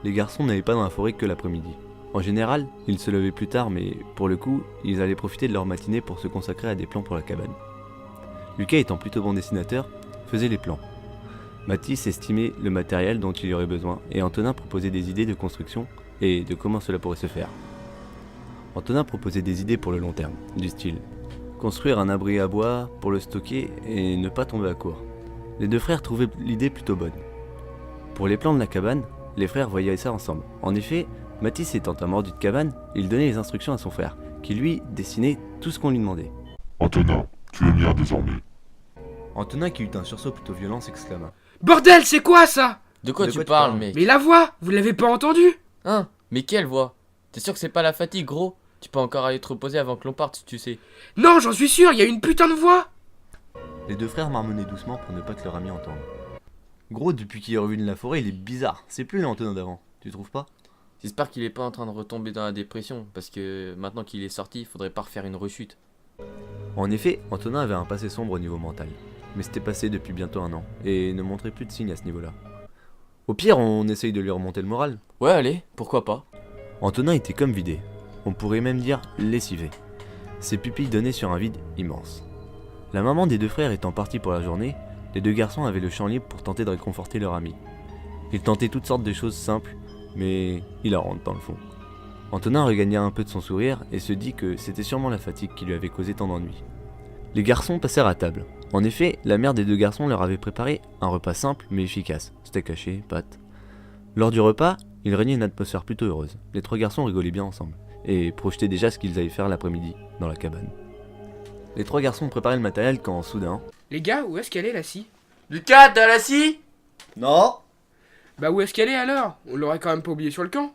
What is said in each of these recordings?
Les garçons n'allaient pas dans la forêt que l'après-midi. En général, ils se levaient plus tard, mais pour le coup, ils allaient profiter de leur matinée pour se consacrer à des plans pour la cabane. Lucas, étant plutôt bon dessinateur, faisait les plans. Mathis estimait le matériel dont il y aurait besoin, et Antonin proposait des idées de construction et de comment cela pourrait se faire. Antonin proposait des idées pour le long terme, du style construire un abri à bois pour le stocker et ne pas tomber à court. Les deux frères trouvaient l'idée plutôt bonne. Pour les plans de la cabane, les frères voyaient ça ensemble. En effet, Mathis étant un mordu de cabane, il donnait les instructions à son frère, qui lui dessinait tout ce qu'on lui demandait. Antonin, tu es mien désormais. Antonin, qui eut un sursaut plutôt violent, s'exclama. Bordel, c'est quoi ça? De quoi De tu quoi tu parles, parles mec? Mais la voix, vous l'avez pas entendue? Hein? Mais quelle voix? T'es sûr que c'est pas la fatigue, gros? Tu peux encore aller te reposer avant que l'on parte, si tu sais. Non, j'en suis sûr, il y a une putain de voix. Les deux frères marmonnaient doucement pour ne pas que leur ami entende. Gros, depuis qu'il est revenu de la forêt, il est bizarre. C'est plus l'Antonin d'avant, tu trouves pas? J'espère qu'il est pas en train de retomber dans la dépression, parce que maintenant qu'il est sorti, il faudrait pas refaire une rechute. En effet, Antonin avait un passé sombre au niveau mental. Mais c'était passé depuis bientôt un an, et ne montrait plus de signes à ce niveau-là. Au pire, on essaye de lui remonter le moral. Ouais, allez, pourquoi pas? Antonin était comme vidé. On pourrait même dire lessivé. Ses pupilles donnaient sur un vide immense. La maman des deux frères étant partie pour la journée, les deux garçons avaient le champ libre pour tenter de réconforter leur ami. Ils tentaient toutes sortes de choses simples, mais hilarantes dans le fond. Antonin regagna un peu de son sourire et se dit que c'était sûrement la fatigue qui lui avait causé tant d'ennuis. Les garçons passèrent à table. En effet, la mère des deux garçons leur avait préparé un repas simple mais efficace. Steak haché, pâtes. Lors du repas, il régnait une atmosphère plutôt heureuse. Les trois garçons rigolaient bien ensemble et projetaient déjà ce qu'ils allaient faire l'après-midi dans la cabane. Les trois garçons préparaient le matériel quand soudain... Les gars, où est-ce qu'elle est la scie? Lucas, t'as la scie? Non. Bah où est-ce qu'elle est alors? On l'aurait quand même pas oublié sur le camp.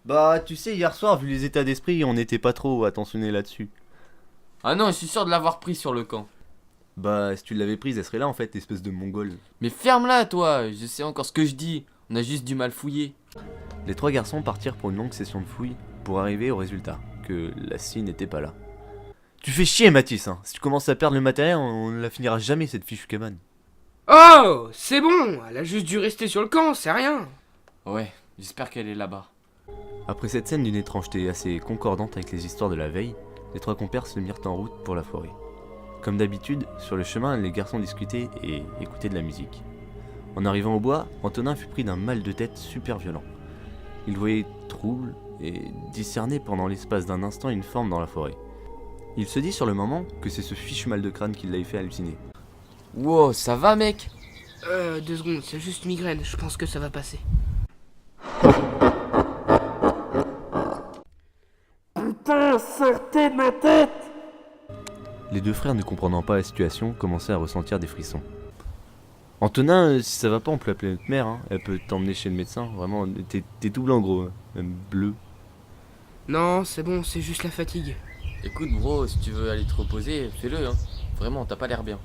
Bah tu sais, hier soir, vu les états d'esprit, on n'était pas trop attentionnés là-dessus. Ah non, je suis sûr de l'avoir pris sur le camp. Bah si tu l'avais prise, elle serait là en fait, espèce de mongole. Mais ferme-la, toi, je sais encore ce que je dis. On a juste du mal fouiller. Les trois garçons partirent pour une longue session de fouilles pour arriver au résultat, que la scie n'était pas là. Tu fais chier Mathis, hein. Si tu commences à perdre le matériel, on ne la finira jamais cette fichue cabane. Oh, c'est bon, elle a juste dû rester sur le camp, c'est rien. Ouais, j'espère qu'elle est là-bas. Après cette scène d'une étrangeté assez concordante avec les histoires de la veille, les trois compères se mirent en route pour la forêt. Comme d'habitude, sur le chemin, les garçons discutaient et écoutaient de la musique. En arrivant au bois, Antonin fut pris d'un mal de tête super violent. Il voyait trouble et discernait pendant l'espace d'un instant une forme dans la forêt. Il se dit sur le moment que c'est ce fichu mal de crâne qui l'avait fait halluciner. Wow, ça va, mec? 2 secondes, c'est juste migraine, je pense que ça va passer. Putain, sortez de ma tête! Les deux frères, ne comprenant pas la situation, commençaient à ressentir des frissons. Antonin, si ça va pas, on peut appeler notre mère, hein. Elle peut t'emmener chez le médecin, vraiment, t'es tout blanc gros, hein. Même bleu. Non, c'est bon, c'est juste la fatigue. Écoute, bro, si tu veux aller te reposer, fais-le, hein. Vraiment, t'as pas l'air bien.